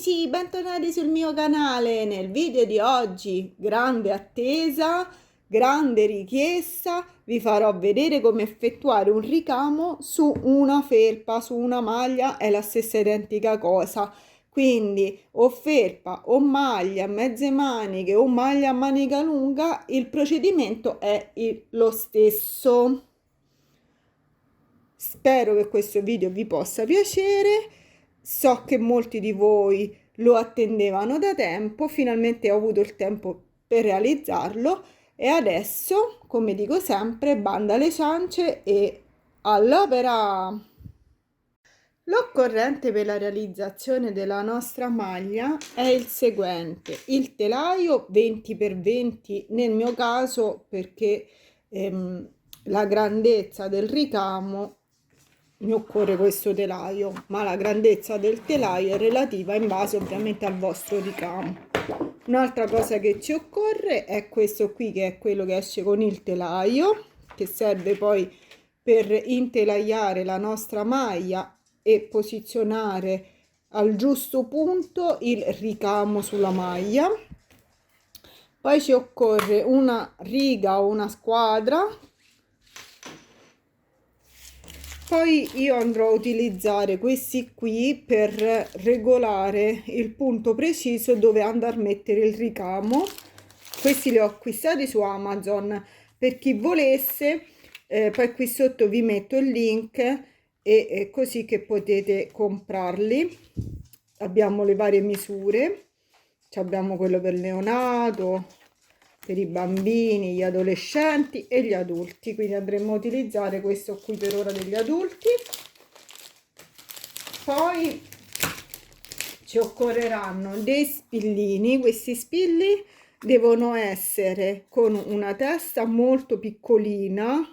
Amici, bentornati sul mio canale. Nel video di oggi, grande attesa, grande richiesta, vi farò vedere come effettuare un ricamo su una felpa, su una maglia, è la stessa identica cosa. Quindi o felpa o maglia a mezze maniche o maglia a manica lunga, il procedimento è lo stesso. Spero che questo video vi possa piacere. So che molti di voi lo attendevano da tempo, finalmente ho avuto il tempo per realizzarlo e adesso, come dico sempre, banda alle ciance e all'opera! L'occorrente per la realizzazione della nostra maglia è il seguente: il telaio 20x20 nel mio caso, perché la grandezza del ricamo mi occorre questo telaio, ma la grandezza del telaio è relativa in base ovviamente al vostro ricamo. Un'altra cosa che ci occorre è questo qui, che è quello che esce con il telaio, che serve poi per intelaiare la nostra maglia e posizionare al giusto punto il ricamo sulla maglia. Poi ci occorre una riga o una squadra. Poi io andrò a utilizzare questi qui per regolare il punto preciso dove andare a mettere il ricamo. Questi li ho acquistati su Amazon per chi volesse. Poi qui sotto vi metto il link e così che potete comprarli. Abbiamo le varie misure, abbiamo quello per neonato, per i bambini, gli adolescenti e gli adulti, quindi andremo a utilizzare questo qui per ora degli adulti. Poi ci occorreranno dei spillini. Questi spilli devono essere con una testa molto piccolina,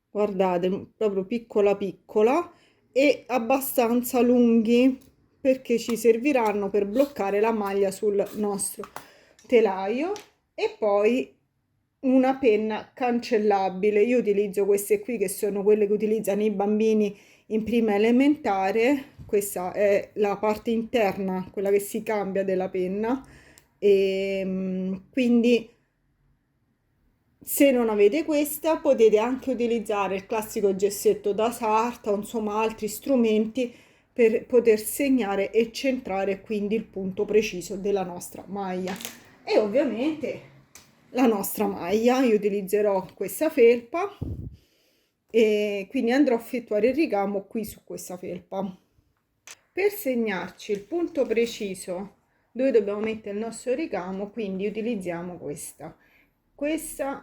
guardate, proprio piccola piccola, e abbastanza lunghi, perché ci serviranno per bloccare la maglia sul nostro telaio. E poi una penna cancellabile. Io utilizzo queste qui, che sono quelle che utilizzano i bambini in prima elementare. Questa è la parte interna, quella che si cambia della penna, e quindi se non avete questa potete anche utilizzare il classico gessetto da sarta o insomma altri strumenti per poter segnare e centrare quindi il punto preciso della nostra maglia. E ovviamente la nostra maglia, io utilizzerò questa felpa e quindi andrò a effettuare il ricamo qui su questa felpa. Per segnarci il punto preciso dove dobbiamo mettere il nostro ricamo, quindi utilizziamo questa. Questa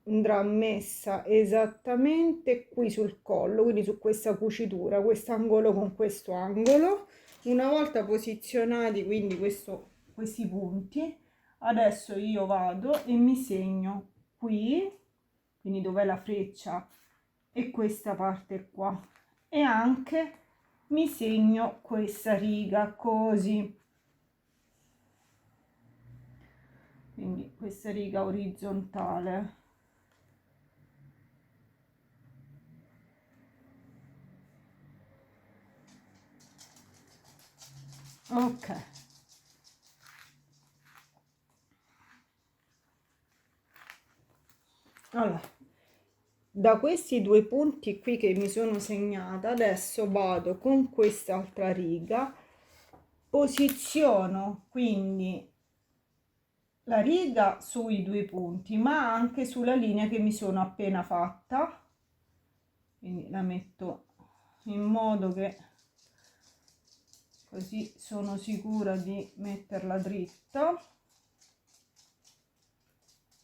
andrà messa esattamente qui sul collo, quindi su questa cucitura, quest'angolo con questo angolo. Una volta posizionati quindi questi punti, adesso io vado e mi segno qui, quindi dov'è la freccia, e questa parte qua, e anche mi segno questa riga così, quindi questa riga orizzontale. Ok, allora, da questi due punti qui che mi sono segnata, adesso vado con quest'altra riga, posiziono quindi la riga sui due punti ma anche sulla linea che mi sono appena fatta, quindi la metto in modo che così sono sicura di metterla dritta.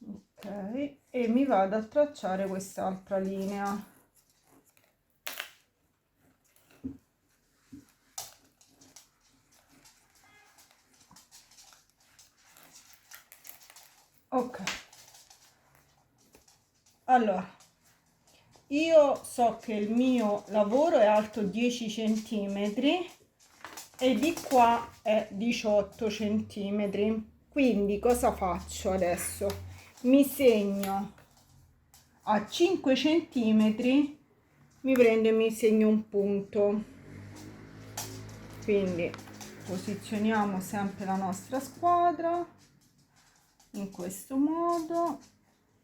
Ok, e mi vado a tracciare quest'altra linea. Ok, allora io so che il mio lavoro è alto 10 centimetri e di qua è 18 centimetri, quindi cosa faccio adesso? Mi segno a 5 centimetri, mi prendo e mi segno un punto, quindi posizioniamo sempre la nostra squadra in questo modo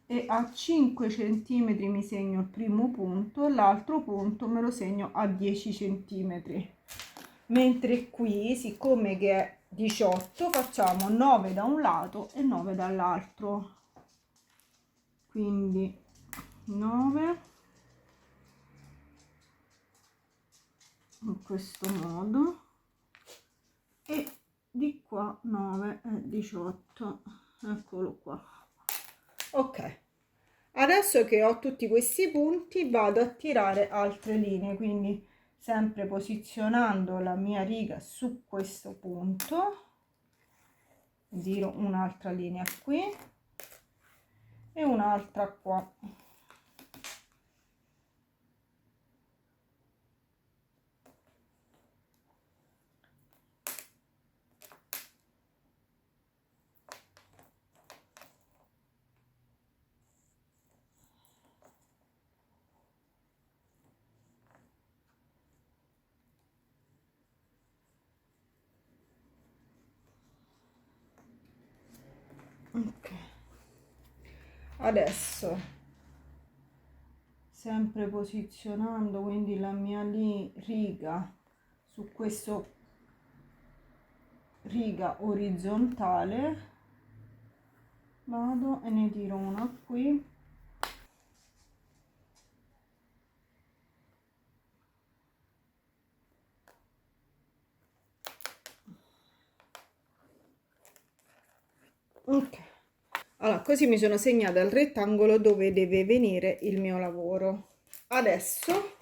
e a 5 centimetri mi segno il primo punto, l'altro punto me lo segno a 10 centimetri, mentre qui, siccome che è 18, facciamo 9 da un lato e 9 dall'altro, quindi 9 in questo modo e di qua 9 e 18, eccolo qua. Ok, adesso che ho tutti questi punti vado a tirare altre linee, quindi sempre posizionando la mia riga su questo punto, giro un'altra linea qui e un'altra qua. Ok, adesso sempre posizionando quindi la mia riga su questo riga orizzontale, vado e ne tiro una qui ok. Allora, così mi sono segnata il rettangolo dove deve venire il mio lavoro. Adesso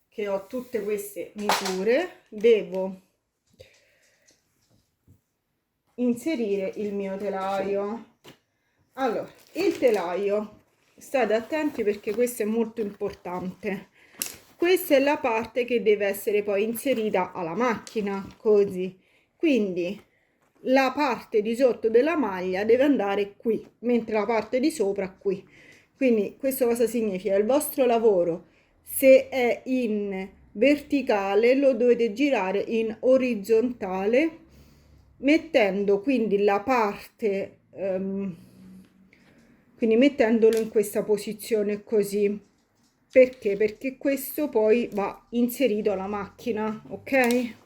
che ho tutte queste misure devo inserire il mio telaio. Allora, il telaio, state attenti perché questo è molto importante. Questa è la parte che deve essere poi inserita alla macchina, così. Quindi la parte di sotto della maglia deve andare qui, mentre la parte di sopra qui. Quindi questo cosa significa? Il vostro lavoro, se è in verticale, lo dovete girare in orizzontale, mettendo quindi la parte, quindi mettendolo in questa posizione così. Perché? Perché questo poi va inserito alla macchina, ok?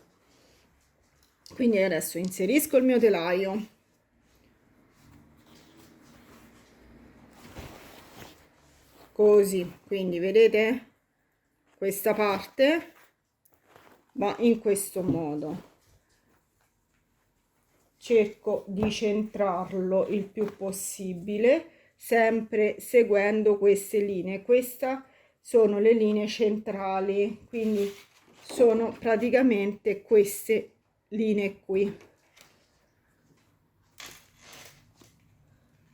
Quindi adesso inserisco il mio telaio, così, quindi vedete questa parte va in questo modo, cerco di centrarlo il più possibile, sempre seguendo queste linee. Queste sono le linee centrali, quindi sono praticamente queste linee qui.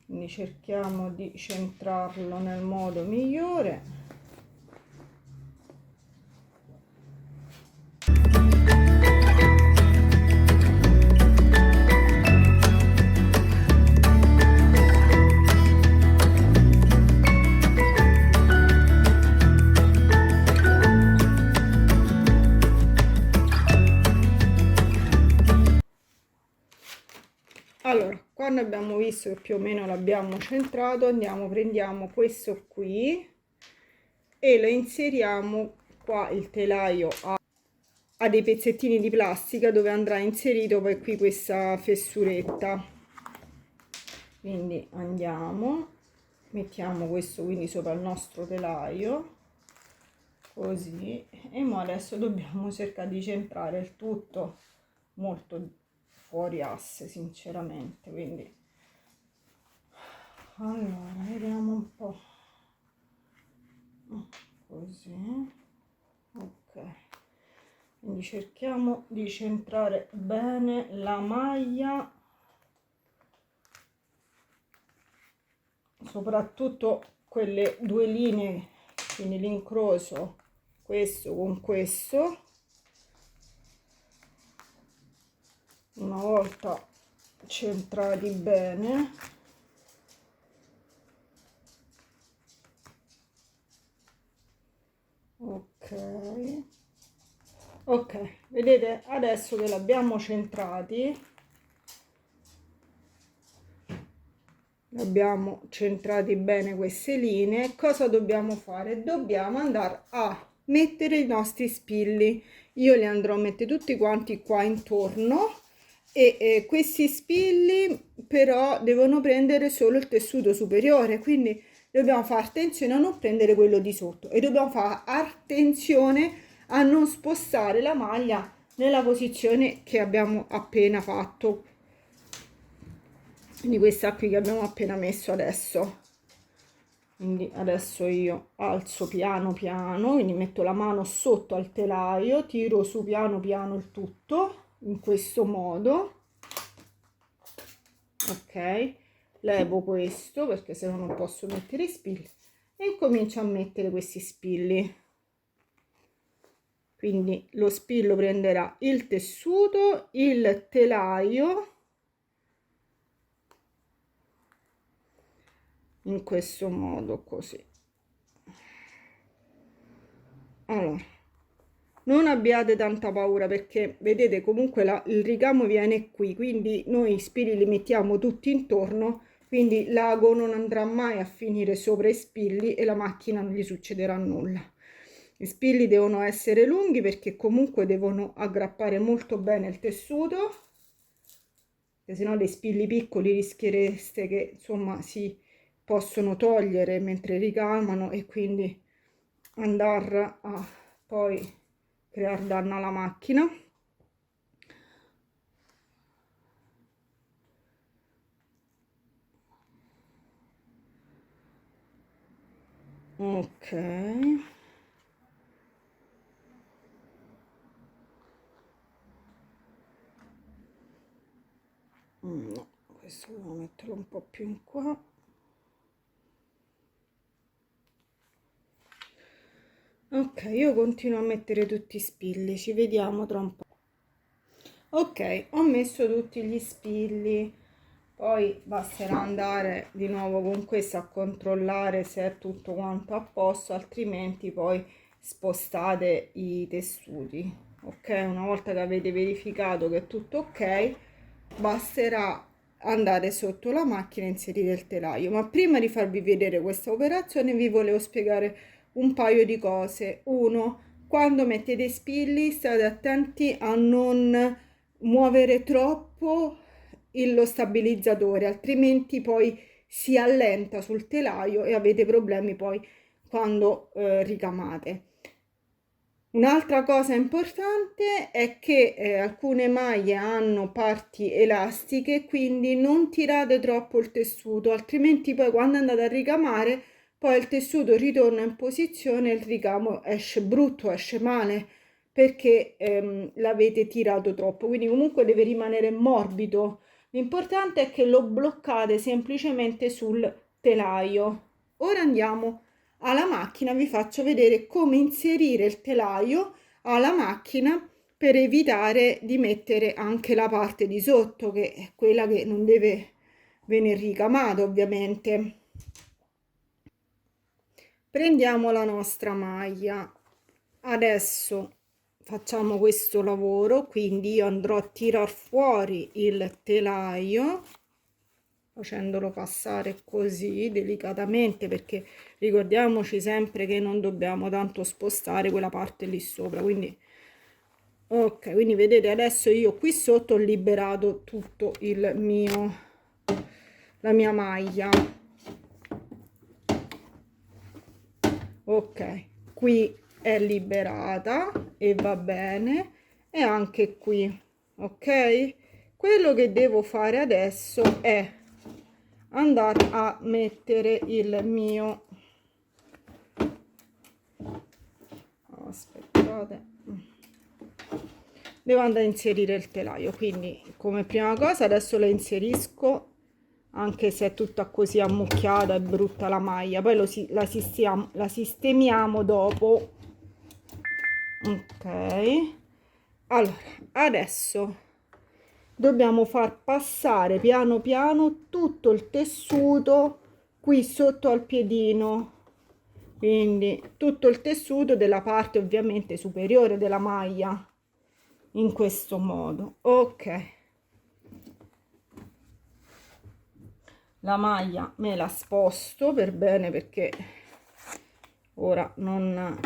Quindi cerchiamo di centrarlo nel modo migliore. Allora, quando abbiamo visto che più o meno l'abbiamo centrato, prendiamo questo qui e lo inseriamo qua. Il telaio ha dei pezzettini di plastica dove andrà inserito poi qui questa fessuretta. Quindi mettiamo questo quindi sopra il nostro telaio, così, e mo adesso dobbiamo cercare di centrare il tutto molto fuori asse, sinceramente. Quindi allora vediamo un po', così, ok. Quindi cerchiamo di centrare bene la maglia, soprattutto quelle due linee, quindi l'incrocio questo con questo. Una volta centrati bene, ok, Ok, vedete adesso che l'abbiamo centrati, abbiamo centrati bene queste linee, cosa dobbiamo fare? Dobbiamo andare a mettere i nostri spilli. Io li andrò a mettere tutti quanti qua intorno e questi spilli però devono prendere solo il tessuto superiore, quindi dobbiamo fare attenzione a non prendere quello di sotto e dobbiamo fare attenzione a non spostare la maglia nella posizione che abbiamo appena fatto, quindi questa qui che abbiamo appena messo adesso. Quindi adesso io alzo piano piano, quindi metto la mano sotto al telaio, tiro su piano piano il tutto in questo modo. Ok, levo questo perché se no non posso mettere i spilli e incomincio a mettere questi spilli. Quindi lo spillo prenderà il tessuto, il telaio, in questo modo così. Allora, non abbiate tanta paura perché vedete comunque il ricamo viene qui, quindi noi spilli li mettiamo tutti intorno, quindi l'ago non andrà mai a finire sopra i spilli e la macchina non gli succederà nulla. Gli spilli devono essere lunghi perché comunque devono aggrappare molto bene il tessuto, perché se no dei spilli piccoli rischiereste che insomma si possono togliere mentre ricamano e quindi andare a poi creare danno alla macchina. Ok, no, questo devo metterlo un po' più in qua. Ok, io continuo a mettere tutti i spilli, ci vediamo tra un po'. Ok, ho messo tutti gli spilli, poi basterà andare di nuovo con questo a controllare se è tutto quanto a posto, altrimenti poi spostate i tessuti. Ok, una volta che avete verificato che è tutto ok, basterà andare sotto la macchina e inserire il telaio. Ma prima di farvi vedere questa operazione vi volevo spiegare un paio di cose. Uno, quando mettete i spilli state attenti a non muovere troppo lo stabilizzatore, altrimenti poi si allenta sul telaio e avete problemi poi quando ricamate. Un'altra cosa importante è che alcune maglie hanno parti elastiche, quindi non tirate troppo il tessuto, altrimenti poi quando andate a ricamare, poi il tessuto ritorna in posizione e il ricamo esce brutto, esce male, perché l'avete tirato troppo. Quindi comunque deve rimanere morbido. L'importante è che lo bloccate semplicemente sul telaio. Ora andiamo alla macchina, vi faccio vedere come inserire il telaio alla macchina per evitare di mettere anche la parte di sotto, che è quella che non deve venire ricamata ovviamente. Prendiamo la nostra maglia, adesso facciamo questo lavoro, quindi io andrò a tirar fuori il telaio facendolo passare così delicatamente, perché ricordiamoci sempre che non dobbiamo tanto spostare quella parte lì sopra. Quindi ok, quindi vedete adesso io qui sotto ho liberato tutto la mia maglia. Ok, qui è liberata e va bene, e anche qui. Ok, quello che devo fare adesso è andare a mettere il mio, aspettate, devo andare a inserire il telaio, quindi come prima cosa adesso la inserisco, anche se è tutta così ammucchiata e brutta la maglia, poi la sistemiamo dopo. Ok, allora adesso dobbiamo far passare piano piano tutto il tessuto qui sotto al piedino, quindi tutto il tessuto della parte ovviamente superiore della maglia. in questo modo. Ok, la maglia me la sposto per bene, perché ora non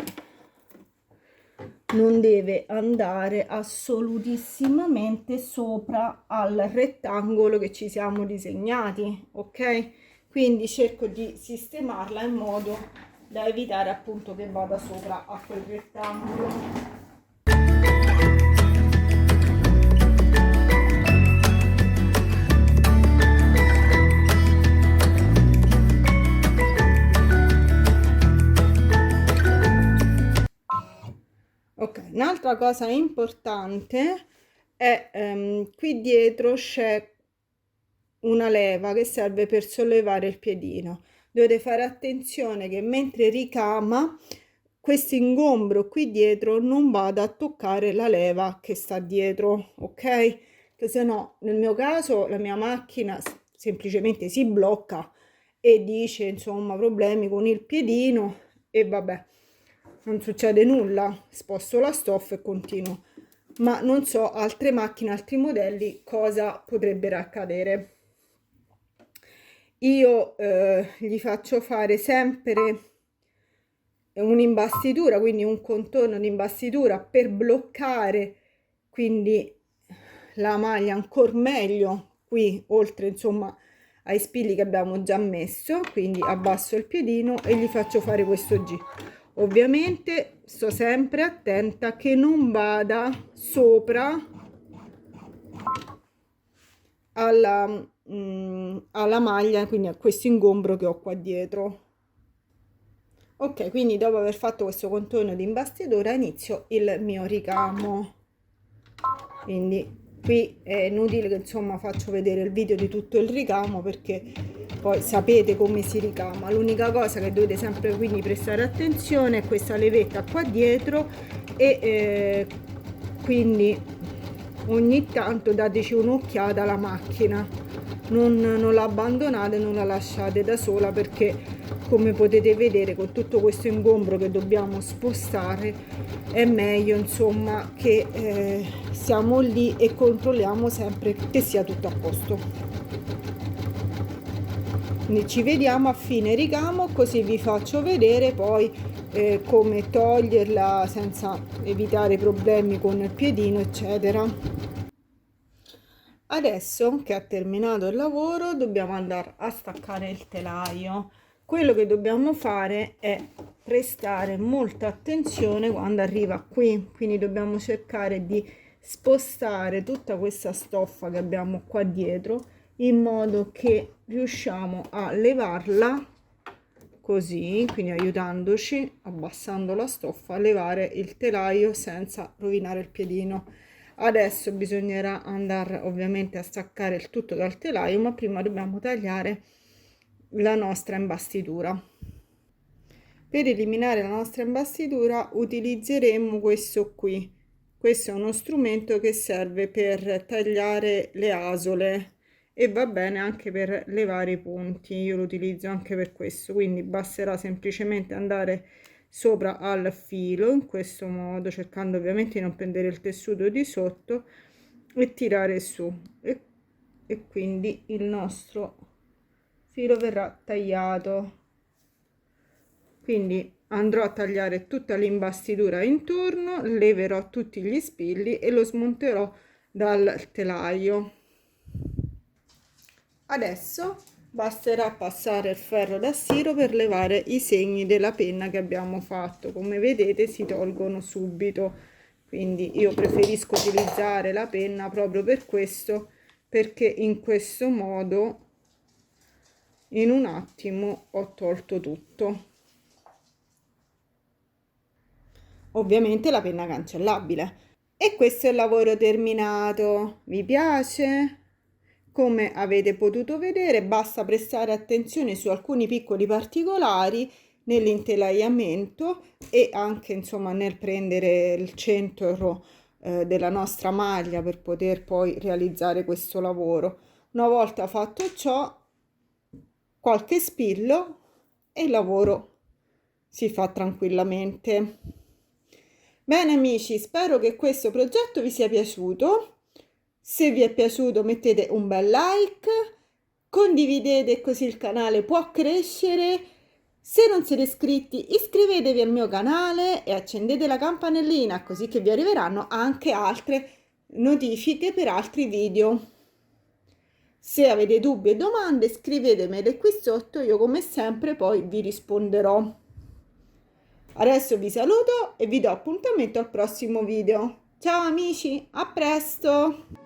deve andare assolutissimamente sopra al rettangolo che ci siamo disegnati, ok? Quindi cerco di sistemarla in modo da evitare appunto che vada sopra a quel rettangolo. Ok, un'altra cosa importante è qui dietro c'è una leva che serve per sollevare il piedino. Dovete fare attenzione che mentre ricama questo ingombro qui dietro non vada a toccare la leva che sta dietro, ok? Che se no, nel mio caso, la mia macchina semplicemente si blocca e dice insomma problemi con il piedino e vabbè, non succede nulla, sposto la stoffa e continuo. Ma non so altre macchine, altri modelli cosa potrebbero accadere. Io gli faccio fare sempre un'imbastitura, quindi un contorno di imbastitura per bloccare quindi la maglia ancora meglio qui, oltre insomma ai spilli che abbiamo già messo. Quindi abbasso il piedino e gli faccio fare questo G. Ovviamente sto sempre attenta che non vada sopra alla maglia, quindi a questo ingombro che ho qua dietro. Ok, quindi dopo aver fatto questo contorno di imbastitura inizio il mio ricamo. Quindi qui è inutile che insomma faccio vedere il video di tutto il ricamo, perché poi sapete come si ricama. L'unica cosa che dovete sempre quindi prestare attenzione è questa levetta qua dietro e quindi ogni tanto dateci un'occhiata alla macchina, non la abbandonate, non la lasciate da sola, perché come potete vedere con tutto questo ingombro che dobbiamo spostare è meglio insomma che siamo lì e controlliamo sempre che sia tutto a posto. Quindi ci vediamo a fine ricamo, così vi faccio vedere poi come toglierla senza evitare problemi con il piedino eccetera. Adesso che ha terminato il lavoro dobbiamo andare a staccare il telaio. Quello che dobbiamo fare è prestare molta attenzione quando arriva qui, quindi dobbiamo cercare di spostare tutta questa stoffa che abbiamo qua dietro in modo che riusciamo a levarla così, quindi aiutandoci, abbassando la stoffa, a levare il telaio senza rovinare il piedino. Adesso bisognerà andare ovviamente a staccare il tutto dal telaio, ma prima dobbiamo tagliare la nostra imbastitura. Per eliminare la nostra imbastitura utilizzeremo questo qui. Questo è uno strumento che serve per tagliare le asole e va bene anche per levare i punti. Io lo utilizzo anche per questo, quindi basterà semplicemente andare sopra al filo in questo modo, cercando ovviamente di non prendere il tessuto di sotto, e tirare su e quindi il nostro filo verrà tagliato. Quindi andrò a tagliare tutta l'imbastitura intorno, leverò tutti gli spilli e lo smonterò dal telaio. Adesso basterà passare il ferro da stiro per levare i segni della penna che abbiamo fatto. Come vedete si tolgono subito, quindi io preferisco utilizzare la penna proprio per questo, perché in questo modo in un attimo ho tolto tutto. Ovviamente la penna cancellabile. E questo è il lavoro terminato. Vi piace? Come avete potuto vedere, basta prestare attenzione su alcuni piccoli particolari nell'intelaiamento e anche insomma nel prendere il centro della nostra maglia per poter poi realizzare questo lavoro. Una volta fatto ciò, qualche spillo e il lavoro si fa tranquillamente. Bene amici, spero che questo progetto vi sia piaciuto. Se vi è piaciuto mettete un bel like, condividete così il canale può crescere. Se non siete iscritti, iscrivetevi al mio canale e accendete la campanellina così che vi arriveranno anche altre notifiche per altri video. Se avete dubbi e domande scrivetemele qui sotto, io come sempre poi vi risponderò. Adesso vi saluto e vi do appuntamento al prossimo video. Ciao amici, a presto!